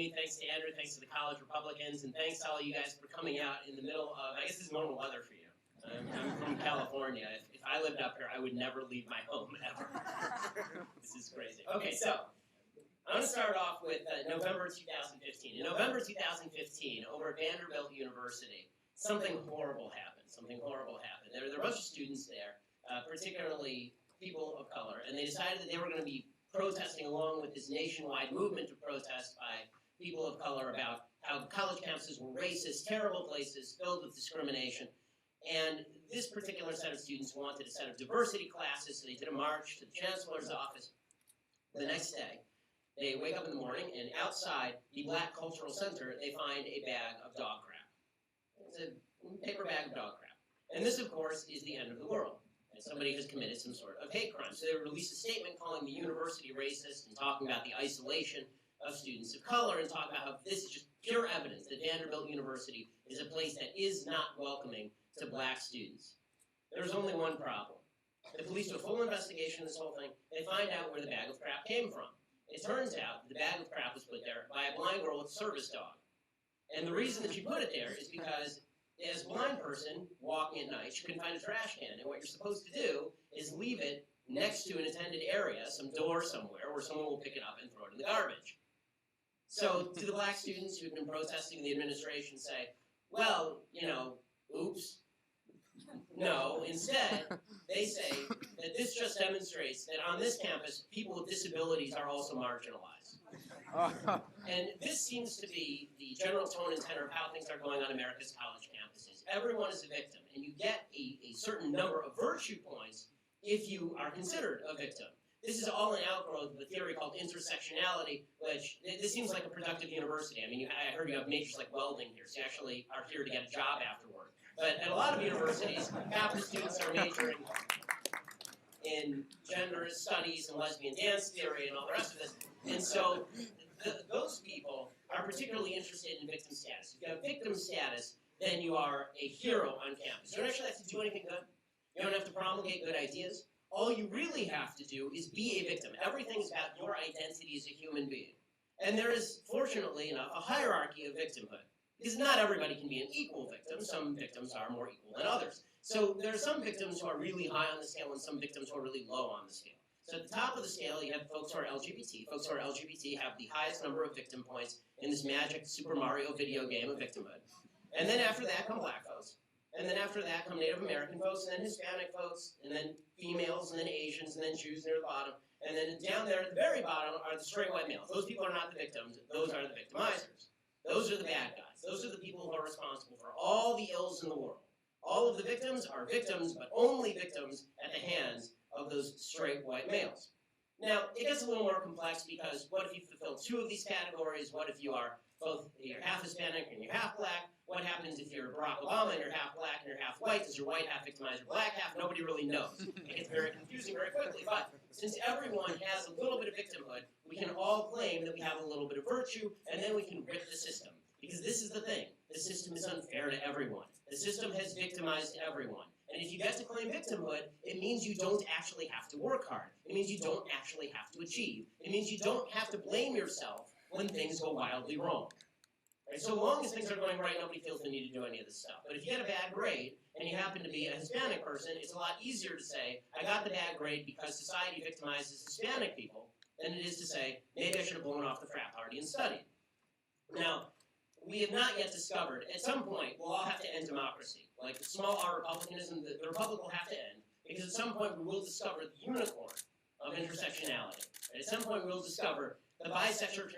me, thanks to Andrew, thanks to the college Republicans, and thanks to all you guys for coming out in the middle of, I guess this is normal weather for you. I'm from California. If I lived up here, I would never leave my home, ever. This is crazy. Okay, so I'm going to start off with November 2015. In November 2015, over at Vanderbilt University, something horrible happened. There were a bunch of students there, particularly people of color, and they decided that they were going to be protesting along with this nationwide movement to protest by people of color about how college campuses were racist, terrible places filled with discrimination. And this particular set of students wanted a set of diversity classes, so they did a march to the chancellor's office. The next day, they wake up in the morning, and outside the Black Cultural Center, they find a bag of dog crap. It's a paper bag of dog crap. And this, of course, is the end of the world. And somebody has committed some sort of hate crime. So they released a statement calling the university racist and talking about the isolation of students of color and talking about how this is just pure evidence that Vanderbilt University is a place that is not welcoming to black students. There's only one problem. The police do a full investigation of this whole thing. They find out where the bag of crap came from. It turns out the bag of crap was put there by a blind girl with a service dog. And the reason that she put it there is because as a blind person walking at night, she couldn't find a trash can. And what you're supposed to do is leave it next to an attended area, some door somewhere, where someone will pick it up and throw it in the garbage. So do the black students who've been protesting the administration say, well, you know, oops? No, instead, they say that this just demonstrates that on this campus, people with disabilities are also marginalized. And this seems to be the general tone and tenor of how things are going on America's college campuses. Everyone is a victim, and you get a certain number of virtue points if you are considered a victim. This is all an outgrowth of a theory called intersectionality, which this seems like a productive university. I mean, I heard you have majors like welding here, so you actually are here to get a job afterward. But at a lot of universities, half the students are majoring in gender studies and lesbian dance theory and all the rest of this. And so those people are particularly interested in victim status. If you have victim status, then you are a hero on campus. You don't actually have to do anything good. You don't have to promulgate good ideas. All you really have to do is be a victim. Everything is about your identity as a human being. And there is, fortunately enough, a hierarchy of victimhood. Because not everybody can be an equal victim. Some victims are more equal than others. So there are some victims who are really high on the scale and some victims who are really low on the scale. So at the top of the scale, you have folks who are LGBT. Folks who are LGBT have the highest number of victim points in this magic Super Mario video game of victimhood. And then after that come black folks. And then after that come Native American folks, and then Hispanic folks, and then females, and then Asians, and then Jews near the bottom. And then down there at the very bottom are the straight white males. Those people are not the victims. Those are the victimizers. Those are the bad guys. Those are the people who are responsible for all the ills in the world. All of the victims are victims, but only victims at the hands of those straight white males. Now, it gets a little more complex because what if you fulfill two of these categories? What if you are you're half Hispanic and you're half black? What happens if you're Barack Obama and you're half black and you're half white? Does your white half victimize your black half? Nobody really knows. It gets very confusing very quickly. But since everyone has a little bit of victimhood, we can all claim that we have a little bit of virtue, and then we can rip the system. Because this is the thing. The system is unfair to everyone. The system has victimized everyone. And if you get to claim victimhood, it means you don't actually have to work hard. It means you don't actually have to achieve. It means you don't have to blame yourself when things go wildly wrong. Right? So long as things are going right, nobody feels the need to do any of this stuff. But if you get a bad grade, and you happen to be a Hispanic person, it's a lot easier to say, I got the bad grade because society victimizes Hispanic people, than it is to say, maybe I should have blown off the frat party and studied. Now, we have not yet discovered, at some point, we'll all have to end democracy. Like the small r republicanism, the republic will have to end, because at some point we will discover the unicorn of intersectionality. And at some point we will discover the bisexual,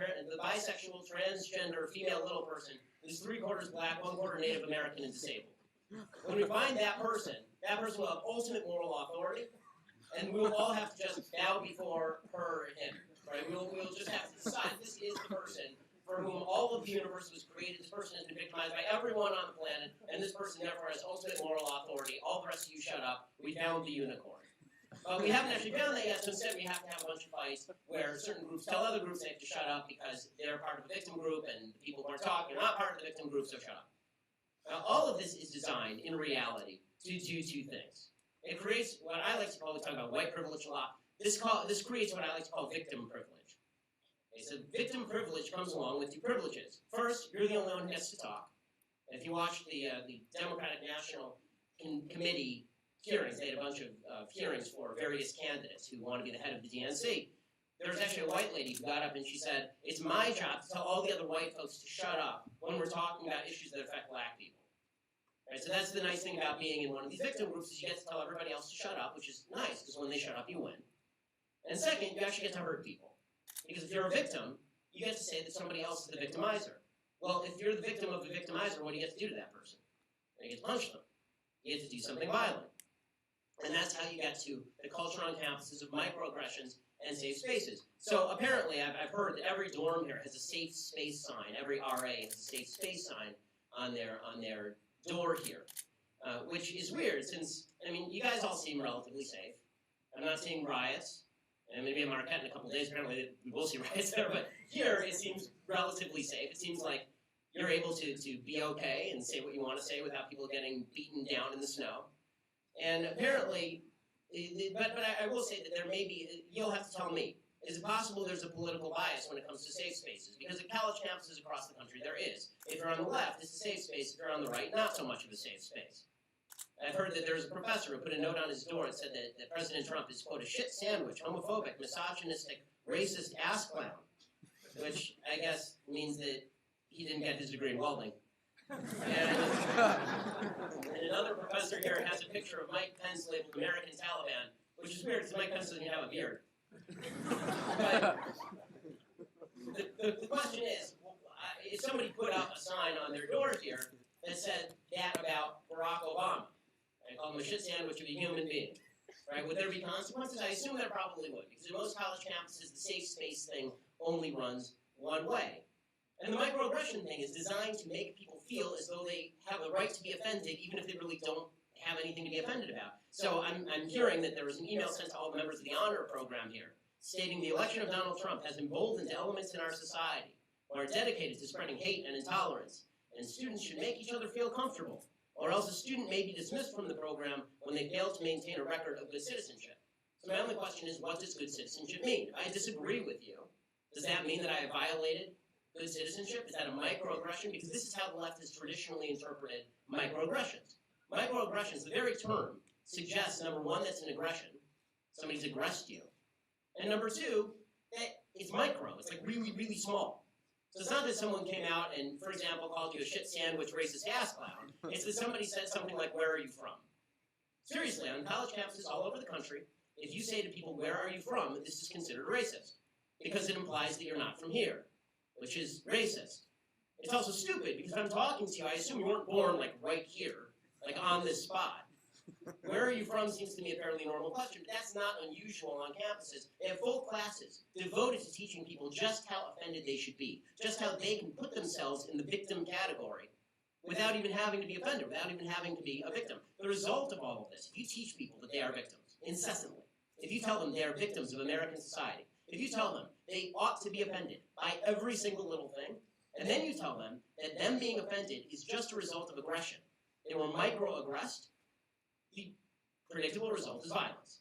transgender, female little person who's 3/4 black, 1/4 Native American, and disabled. When we find that person will have ultimate moral authority, and we will all have to just bow before her and him. Right? We'll just have to decide this is the person for whom all of the universe was created. This person has been victimized by everyone on the planet, and this person therefore has ultimate moral authority. All the rest of you shut up. We found the unicorn. We haven't actually found that yet, so instead we have to have a bunch of fights where certain groups tell other groups they have to shut up because they're part of the victim group, and the people who are talking are not part of the victim group, so shut up. Now, all of this is designed, in reality, to do two things. It creates what I like to call, we talk about white privilege a lot, this creates what I like to call victim privilege. Okay, so victim privilege comes along with two privileges. First, you're the only one who gets to talk. And if you watch the Democratic National Committee hearings, they had a bunch of hearings for various candidates who want to be the head of the DNC. There was actually a white lady who got up and she said, it's my job to tell all the other white folks to shut up when we're talking about issues that affect black people. Right, so that's the nice thing about being in one of these victim groups is you get to tell everybody else to shut up, which is nice, because when they shut up, you win. And second, you actually get to hurt people. Because if you're a victim, you get to say that somebody else is the victimizer. Well, if you're the victim of the victimizer, what do you get to do to that person? You get to punch them. You get to do something violent. And that's how you get to the culture on campuses of microaggressions and safe spaces. So apparently, I've heard that every dorm here has a safe space sign. Every RA has a safe space sign on their door here, which is weird since, I mean, you guys all seem relatively safe. I'm not seeing riots. And maybe in Marquette in a couple days, apparently we will see riots there, but here it seems relatively safe. It seems like you're able to be okay and say what you want to say without people getting beaten down in the snow. And apparently, but I will say that there may be, you'll have to tell me, is it possible there's a political bias when it comes to safe spaces? Because at college campuses across the country, there is. If you're on the left, it's a safe space. If you're on the right, not so much of a safe space. I've heard that there's a professor who put a note on his door and said that President Trump is, quote, a shit sandwich, homophobic, misogynistic, racist ass clown, which I guess means that he didn't get his degree in welding. And another professor here has a picture of Mike Pence labeled American Taliban, which is weird because Mike Pence doesn't have a beard. But the question is, if somebody put up a sign on their door here that said that about Barack Obama, I call him a shit sandwich of a human being, right? Would there be consequences? I assume there probably would, because in most college campuses, the safe space thing only runs one way. And the microaggression thing is designed to make people feel as though they have the right to be offended, even if they really don't have anything to be offended about. So I'm hearing that there was an email sent to all the members of the honor program here, stating the election of Donald Trump has emboldened elements in our society who are dedicated to spreading hate and intolerance, and students should make each other feel comfortable, or else a student may be dismissed from the program when they fail to maintain a record of good citizenship. So my only question is, what does good citizenship mean? If I disagree with you, does that mean that I have violated good citizenship? Is that a microaggression? Because this is how the left has traditionally interpreted microaggressions. Microaggressions, the very term, suggests, number one, that's an aggression. Somebody's aggressed you. And number two, that it's micro. It's like really, really small. So it's not that someone came out and, for example, called you a shit sandwich racist ass clown. It's that somebody said something like, where are you from? Seriously, on college campuses all over the country, if you say to people, where are you from, this is considered racist. Because it implies that you're not from here, which is racist. It's also stupid, because if I'm talking to you, I assume you weren't born, like, right here, like, on this spot. Where are you from seems to me a fairly normal question, but that's not unusual on campuses. They have full classes devoted to teaching people just how offended they should be, just how they can put themselves in the victim category without even having to be offended, without even having to be a victim. The result of all of this, if you teach people that they are victims incessantly, if you tell them they are victims of American society, if you tell them they ought to be offended by every single little thing, and then you tell them that them being offended is just a result of aggression, they were microaggressed, the predictable result is violence.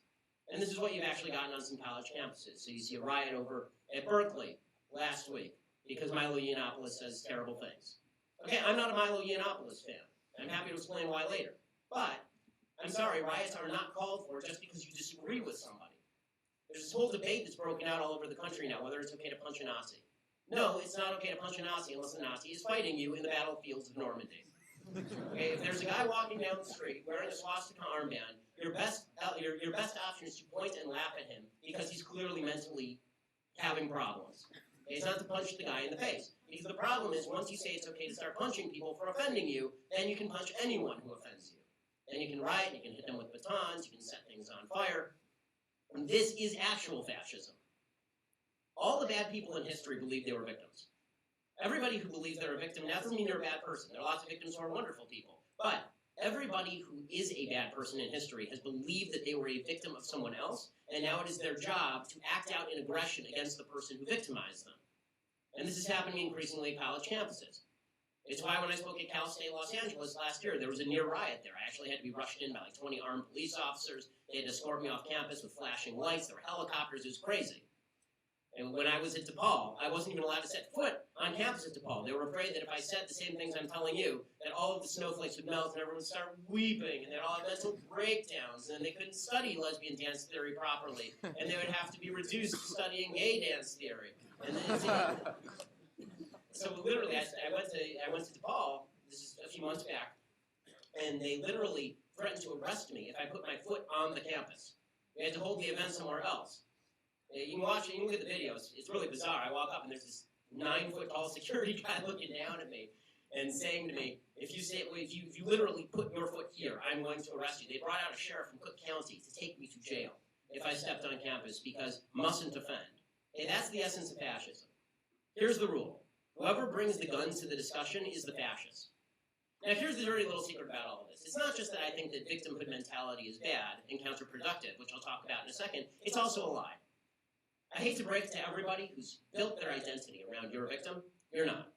And this is what you've actually gotten on some college campuses. So you see a riot over at Berkeley last week because Milo Yiannopoulos says terrible things. Okay, I'm not a Milo Yiannopoulos fan. I'm happy to explain why later. But, I'm sorry, riots are not called for just because you disagree with somebody. There's this whole debate that's broken out all over the country now, whether it's okay to punch a Nazi. No, it's not okay to punch a Nazi unless the Nazi is fighting you in the battlefields of Normandy. Okay, if there's a guy walking down the street wearing a swastika armband, your best option is to point and laugh at him because he's clearly mentally having problems. Okay, it's not to punch the guy in the face. Because the problem is, once you say it's okay to start punching people for offending you, then you can punch anyone who offends you. Then you can riot, you can hit them with batons, you can set things on fire. And this is actual fascism. All the bad people in history believed they were victims. Everybody who believes they're a victim, that doesn't mean they're a bad person. There are lots of victims who are wonderful people. But everybody who is a bad person in history has believed that they were a victim of someone else, and now it is their job to act out in aggression against the person who victimized them. And this is happening increasingly at college campuses. It's why when I spoke at Cal State Los Angeles last year, there was a near riot there. I actually had to be rushed in by like 20 armed police officers. They had to escort me off campus with flashing lights. There were helicopters. It was crazy. And when I was at DePaul, I wasn't even allowed to set foot on campus at DePaul. They were afraid that if I said the same things I'm telling you, that all of the snowflakes would melt and everyone would start weeping, and they'd all have mental breakdowns, and they couldn't study lesbian dance theory properly, and they would have to be reduced to studying gay dance theory. And then so literally, I went to DePaul, this is a few months back, and they literally threatened to arrest me if I put my foot on the campus. They had to hold the event somewhere else. You can watch it, you can look at the videos. It's really bizarre. I walk up and there's this 9-foot-tall security guy looking down at me and saying to me, if you literally put your foot here, I'm going to arrest you. They brought out a sheriff from Cook County to take me to jail if I stepped on campus because mustn't offend. Hey, that's the essence of fascism. Here's the rule. Whoever brings the gun to the discussion is the fascist. Now, here's the dirty little secret about all of this. It's not just that I think that victimhood mentality is bad and counterproductive, which I'll talk about in a second. It's also a lie. I hate to break it to everybody who's built their identity around you're a victim. You're not.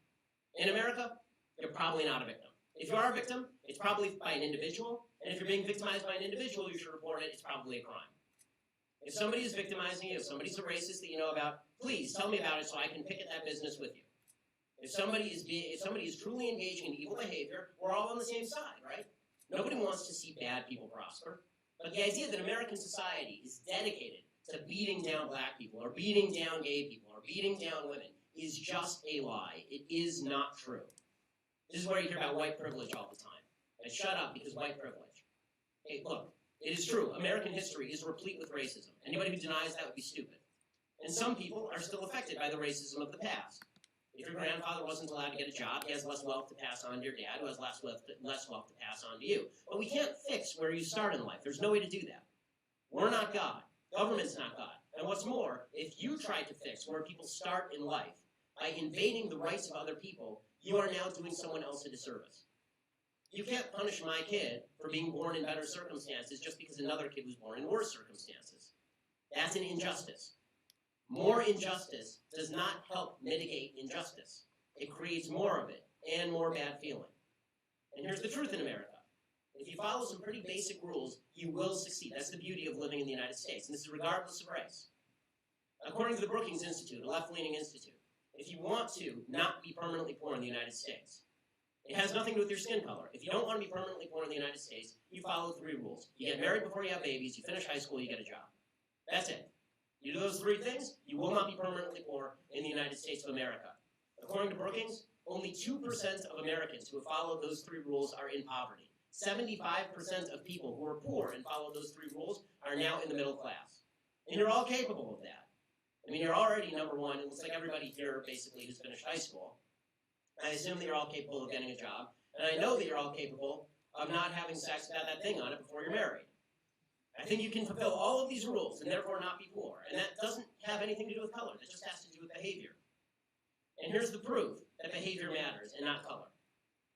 In America, you're probably not a victim. If you are a victim, it's probably by an individual, and if you're being victimized by an individual, you should report it. It's probably a crime. If somebody is victimizing you, if somebody's a racist that you know about, please tell me about it so I can picket that business with you. If somebody is truly engaging in evil behavior, we're all on the same side, right? Nobody wants to see bad people prosper. But the idea that American society is dedicated to beating down black people, or beating down gay people, or beating down women is just a lie. It is not true. This is where you hear about white privilege all the time. And shut up because white privilege. Hey, look, it is true. American history is replete with racism. Anybody who denies that would be stupid. And some people are still affected by the racism of the past. If your grandfather wasn't allowed to get a job, he has less wealth to pass on to your dad, who has less wealth to pass on to you. But we can't fix where you start in life. There's no way to do that. We're not God. Government's not God. And what's more, if you try to fix where people start in life by invading the rights of other people, you are now doing someone else a disservice. You can't punish my kid for being born in better circumstances just because another kid was born in worse circumstances. That's an injustice. More injustice does not help mitigate injustice. It creates more of it and more bad feeling. And here's the truth in America. If you follow some pretty basic rules, you will succeed. That's the beauty of living in the United States, and this is regardless of race. According to the Brookings Institute, a left-leaning institute, if you want to not be permanently poor in the United States, it has nothing to do with your skin color. If you don't want to be permanently poor in the United States, you follow 3 rules. You get married before you have babies, you finish high school, you get a job. That's it. You do those 3 things, you will not be permanently poor in the United States of America. According to Brookings, only 2% of Americans who have followed those 3 rules are in poverty. 75% of people who are poor and follow those 3 rules are now in the middle class. And you're all capable of that. I mean, you're already number one. It looks like everybody here basically who's finished high school. I assume that you're all capable of getting a job. And I know that you're all capable of not having sex without that thing on it before you're married. I think you can fulfill all of these rules and therefore not be poor. And that doesn't have anything to do with color. That just has to do with behavior. And here's the proof that behavior matters and not color.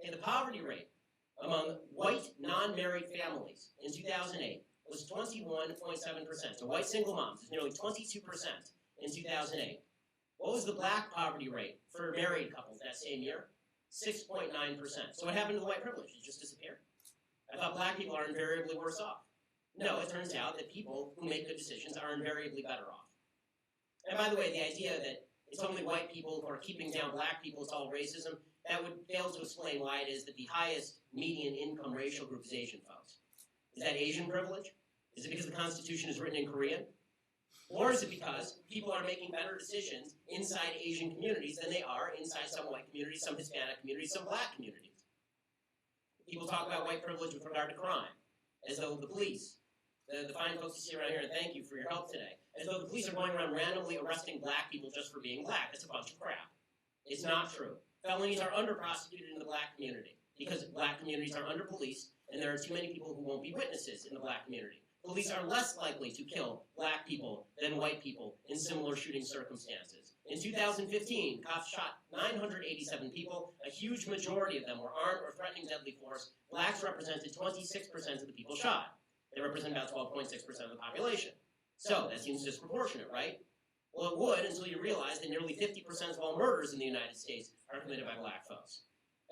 Okay, the poverty rate among white non-married families in 2008 was 21.7%. So white single moms is nearly 22% in 2008. What was the black poverty rate for married couples that same year? 6.9%. So what happened to the white privilege? It just disappeared? I thought black people are invariably worse off. No, it turns out that people who make good decisions are invariably better off. And by the way, the idea that it's only white people who are keeping down black people, it's all racism, that would fail to explain why it is that the highest median income racial group is Asian folks. Is that Asian privilege? Is it because the Constitution is written in Korean? Or is it because people are making better decisions inside Asian communities than they are inside some white communities, some Hispanic communities, some black communities? People talk about white privilege with regard to crime, as though the police, the fine folks you see around here, and thank you for your help today, as though the police are going around randomly arresting black people just for being black. That's a bunch of crap. It's not true. Felonies are under-prosecuted in the black community because black communities are under-policed and there are too many people who won't be witnesses in the black community. Police are less likely to kill black people than white people in similar shooting circumstances. In 2015, cops shot 987 people. A huge majority of them were armed or threatening deadly force. Blacks represented 26% of the people shot. They represent about 12.6% of the population. So that seems disproportionate, right? Well, it would until you realize that nearly 50% of all murders in the United States are committed by black folks.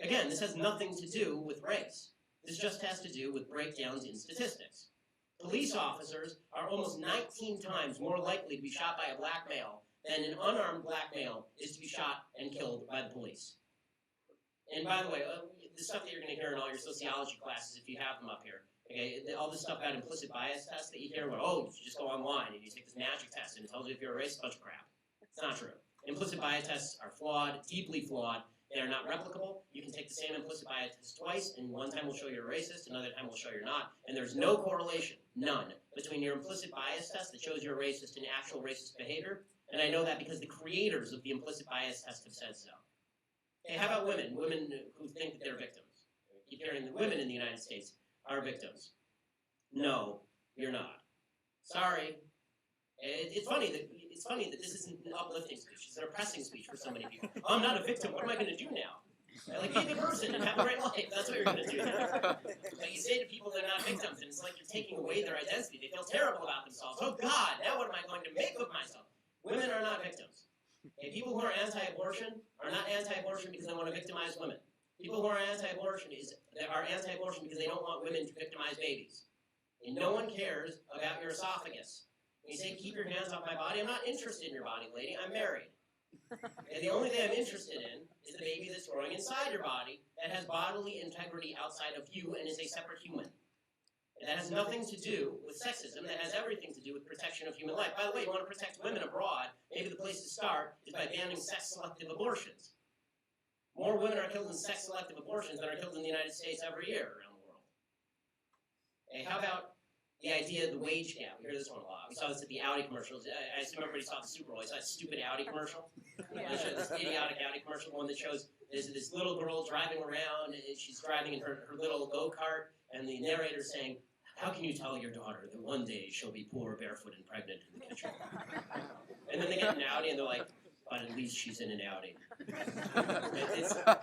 Again, this has nothing to do with race. This just has to do with breakdowns in statistics. Police officers are almost 19 times more likely to be shot by a black male than an unarmed black male is to be shot and killed by the police. And by the way, the stuff that you're going to hear in all your sociology classes, if you have them up here, okay, all this stuff about implicit bias tests that you hear, where, oh, you just go online and you take this magic test and it tells you if you're a racist, bunch of crap. It's not true. Implicit bias tests are flawed, deeply flawed. They are not replicable. You can take the same implicit bias test twice, and one time will show you're a racist, another time will show you're not. And there's no correlation, none, between your implicit bias test that shows you're a racist and actual racist behavior. And I know that because the creators of the implicit bias test have said so. Okay, how about women? Women who think that they're victims. You keep hearing that women in the United States are victims. No, you're not. Sorry. It's funny that this isn't an uplifting speech. It's an oppressing speech for so many people. Oh, I'm not a victim. What am I going to do now? Like, be a good person and have a great life. That's what you're going to do now. Like, you say to people they're not victims, and it's like you're taking away their identity. They feel terrible about themselves. Oh, God, now what am I going to make of myself? Women are not victims. Okay, people who are anti-abortion are not anti-abortion because they want to victimize women. People who are anti-abortion are anti-abortion because they don't want women to victimize babies. And no one cares about your esophagus. When you say, keep your hands off my body, I'm not interested in your body, lady. I'm married. And the only thing I'm interested in is the baby that's growing inside your body that has bodily integrity outside of you and is a separate human. And that has nothing to do with sexism. That has everything to do with protection of human life. By the way, you want to protect women abroad, maybe the place to start is by banning sex-selective abortions. More women are killed in sex-selective abortions than are killed in the United States every year around the world. Hey, how about the idea of the wage gap? We hear this one a lot. We saw this at the Audi commercials. I assume everybody saw the Super Bowl. You saw that stupid Audi commercial? They showed this idiotic Audi commercial, one that shows this little girl driving around. She's driving in her little go-kart, and the narrator's saying, how can you tell your daughter that one day she'll be poor, barefoot, and pregnant in the kitchen? And then they get an Audi, and they're like, but at least she's in an Audi. The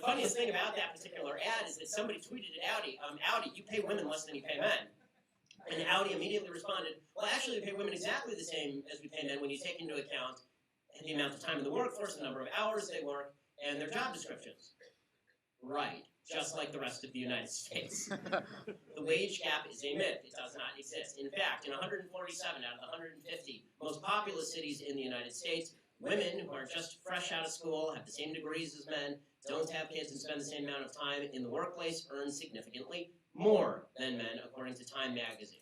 funniest thing about that particular ad is that somebody tweeted at Audi, Audi, you pay women less than you pay men. And Audi immediately responded, well, actually, we pay women exactly the same as we pay men when you take into account the amount of time in the workforce, the number of hours they work, and their job descriptions. Right, just like the rest of the United States. The wage gap is a myth. It does not exist. In fact, in 147 out of the 150 most populous cities in the United States, women who are just fresh out of school, have the same degrees as men, don't have kids, and spend the same amount of time in the workplace earn significantly more than men, according to Time magazine.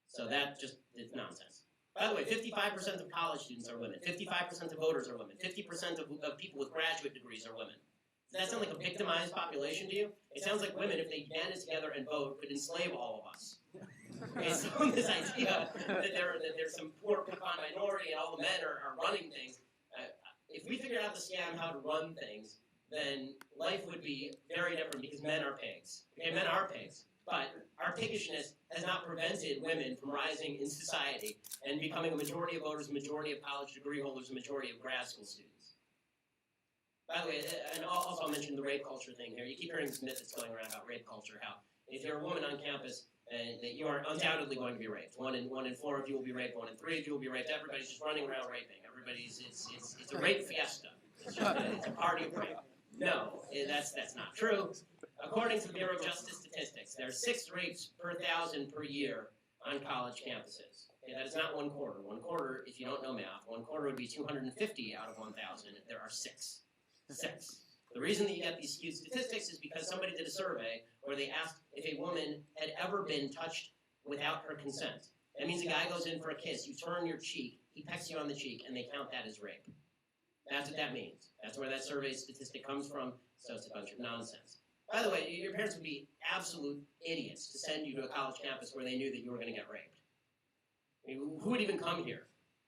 So that just is nonsense. By the way, 55% of college students are women. 55% of voters are women. 50% of people with graduate degrees are women. Does that sound like a victimized population to you? It sounds like women, if they banded together and vote, could enslave all of us. Okay, so this idea that there's some poor pecan minority and all the men are running things, if we figured out the scam how to run things, then life would be very different because men are pigs. Okay, men are pigs. But our piggishness has not prevented women from rising in society and becoming a majority of voters, a majority of college degree holders, a majority of grad school students. By the way, and also I'll mention the rape culture thing here. You keep hearing this myth that's going around about rape culture, how if you're a woman on campus, that you are undoubtedly going to be raped. One in 4 of you will be raped, 1 in 3 of you will be raped. Everybody's just running around raping. It's a rape fiesta. It's a party of rape. No, that's not true. According to the Bureau of Justice Statistics, there are 6 rapes per 1,000 per year on college campuses. Okay, that is not 1 quarter. 1 quarter, if you don't know math, 1 quarter would be 250 out of 1,000. There are 6. 6. The reason that you get these skewed statistics is because somebody did a survey where they asked if a woman had ever been touched without her consent. That means a guy goes in for a kiss, you turn your cheek, he pecks you on the cheek, and they count that as rape. That's what that means. That's where that survey statistic comes from, so it's a bunch of nonsense. By the way, your parents would be absolute idiots to send you to a college campus where they knew that you were going to get raped. I mean, who would even come here?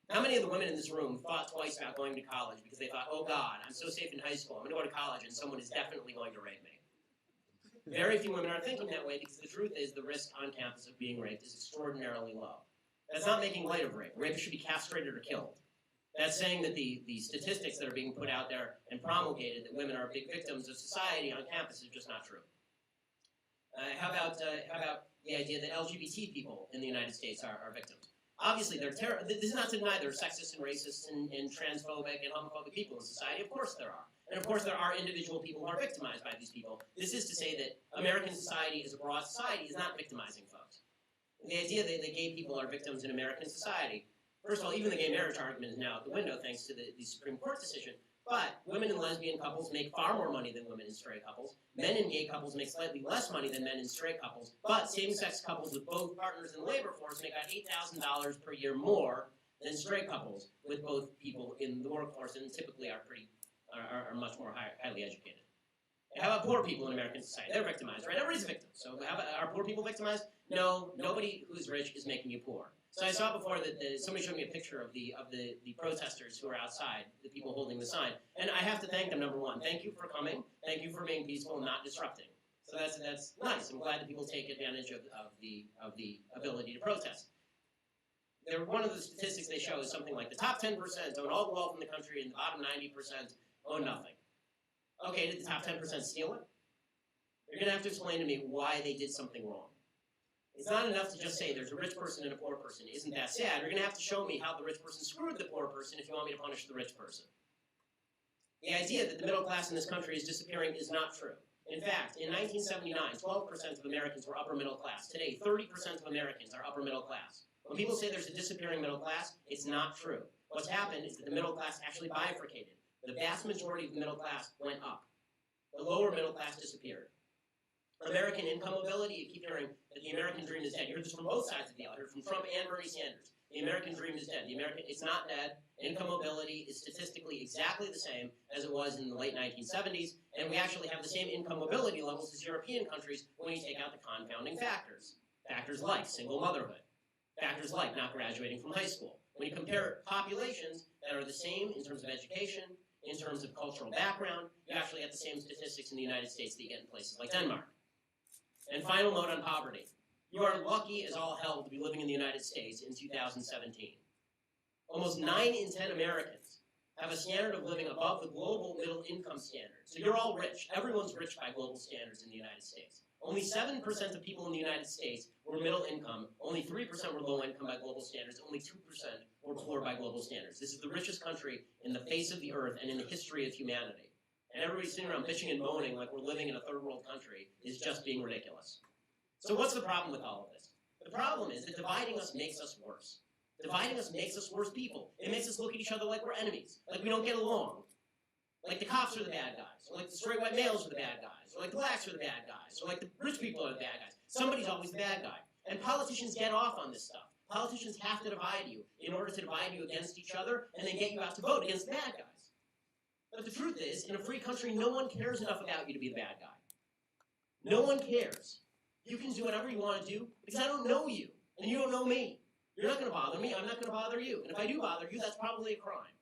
How many of the women in this room thought twice about going to college because they thought, oh God, I'm so safe in high school, I'm going to go to college and someone is definitely going to rape me? Very few women are thinking that way because the truth is the risk on campus of being raped is extraordinarily low. That's not making light of rape. Rapists should be castrated or killed. That's saying that the statistics that are being put out there and promulgated that women are big victims of society on campus is just not true. How about the idea that LGBT people in the United States are victims? Obviously, this is not to deny there are sexist and racist and transphobic and homophobic people in society. Of course there are. And of course there are individual people who are victimized by these people. This is to say that American society as a broad society is not victimizing folks. The idea that gay people are victims in American society, First of all, even the gay marriage argument is now out the window thanks to the Supreme Court decision. But women and lesbian couples make far more money than women in straight couples. Men in gay couples make slightly less money than men in straight couples. But same-sex couples with both partners in the labor force make about $8,000 per year more than straight couples with both people in the workforce, and typically are much more highly educated. How about poor people in American society? They're victimized, right? Everybody's a victim. So are poor people victimized? No, nobody who's rich is making you poor. So I saw before that somebody showed me a picture of the protesters who are outside, the people holding the sign. And I have to thank them, number one. Thank you for coming. Thank you for being peaceful and not disrupting. So that's nice. I'm glad that people take advantage of the ability to protest. One of the statistics they show is something like the top 10% own all the wealth in the country and the bottom 90% own nothing. Okay, did the top 10% steal it? You're going to have to explain to me why they did something wrong. It's not enough to just say there's a rich person and a poor person. Isn't that sad? You're going to have to show me how the rich person screwed the poor person if you want me to punish the rich person. The idea that the middle class in this country is disappearing is not true. In fact, in 1979, 12% of Americans were upper middle class. Today, 30% of Americans are upper middle class. When people say there's a disappearing middle class, it's not true. What's happened is that the middle class actually bifurcated. The vast majority of the middle class went up. The lower middle class disappeared. American income mobility, you keep hearing that the American dream is dead. You heard this from both sides of the aisle. You heard from Trump and Bernie Sanders. The American dream is dead. It's not dead. Income mobility is statistically exactly the same as it was in the late 1970s, and we actually have the same income mobility levels as European countries when you take out the confounding factors. Factors like single motherhood. Factors like not graduating from high school. When you compare populations that are the same in terms of education, in terms of cultural background, you actually have the same statistics in the United States that you get in places like Denmark. And final note on poverty. You are lucky as all hell to be living in the United States in 2017. Almost 9 in 10 Americans have a standard of living above the global middle income standard. So you're all rich. Everyone's rich by global standards in the United States. Only 7% of people in the United States were middle income. Only 3% were low income by global standards. Only 2% were poor by global standards. This is the richest country in the face of the earth and in the history of humanity. And everybody sitting around bitching and moaning like we're living in a third world country is just being ridiculous. So what's the problem with all of this? The problem is that dividing us makes us worse. Dividing us makes us worse people. It makes us look at each other like we're enemies, like we don't get along. Like the cops are the bad guys, or like the straight white males are the bad guys, or like the blacks are the bad guys, or like the rich people are the bad guys. Somebody's always the bad guy. And politicians get off on this stuff. Politicians have to divide you in order to divide you against each other and then get you out to vote against the bad guys. But the truth is, in a free country, no one cares enough about you to be the bad guy. No one cares. You can do whatever you want to do because I don't know you, and you don't know me. You're not going to bother me, I'm not going to bother you. And if I do bother you, that's probably a crime.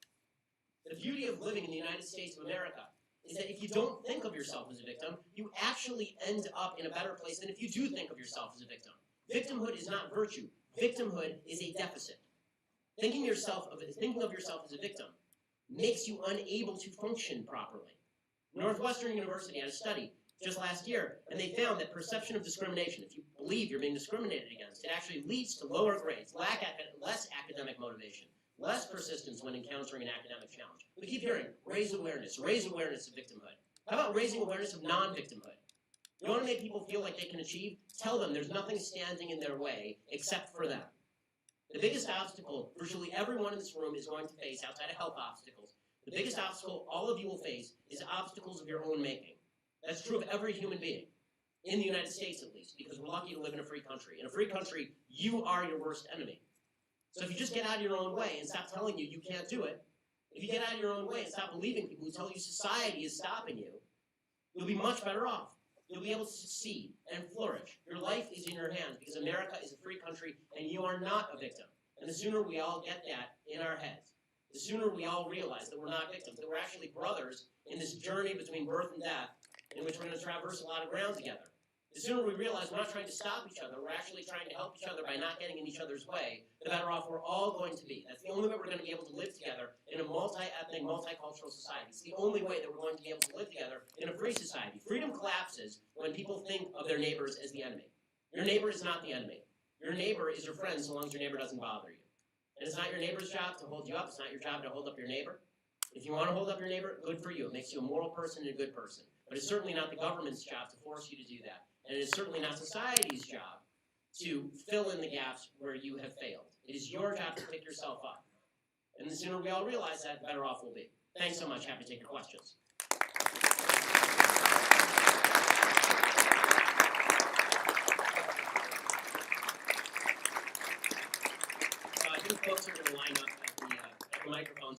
The beauty of living in the United States of America is that if you don't think of yourself as a victim, you actually end up in a better place than if you do think of yourself as a victim. Victimhood is not virtue. Victimhood is a deficit. Thinking of yourself as a victim makes you unable to function properly. Northwestern University had a study just last year, and they found that perception of discrimination, if you believe you're being discriminated against, it actually leads to lower grades, less academic motivation, less persistence when encountering an academic challenge. We keep hearing, raise awareness of victimhood. How about raising awareness of non-victimhood? You want to make people feel like they can achieve? Tell them there's nothing standing in their way except for them. The biggest obstacle virtually everyone in this room is going to face outside of health obstacles, the biggest obstacle all of you will face is obstacles of your own making. That's true of every human being, in the United States at least, because we're lucky to live in a free country. In a free country, you are your worst enemy. So if you just get out of your own way and stop telling you can't do it, if you get out of your own way and stop believing people who tell you society is stopping you, you'll be much better off. You'll be able to succeed and flourish. Your life is in your hands because America is a free country and you are not a victim. And the sooner we all get that in our heads, the sooner we all realize that we're not victims, that we're actually brothers in this journey between birth and death in which we're going to traverse a lot of ground together. The sooner we realize we're not trying to stop each other, we're actually trying to help each other by not getting in each other's way, the better off we're all going to be. That's the only way we're going to be able to live together in a multi-ethnic, multicultural society. It's the only way that we're going to be able to live together in a free society. Freedom collapses when people think of their neighbors as the enemy. Your neighbor is not the enemy. Your neighbor is your friend so long as your neighbor doesn't bother you. And it's not your neighbor's job to hold you up. It's not your job to hold up your neighbor. If you want to hold up your neighbor, good for you. It makes you a moral person and a good person. But it's certainly not the government's job to force you to do that. And it is certainly not society's job to fill in the gaps where you have failed. It is your job to pick yourself up. And the sooner we all realize that, the better off we'll be. Thanks so much. Happy to take your questions. I think folks are going to line up at the microphone.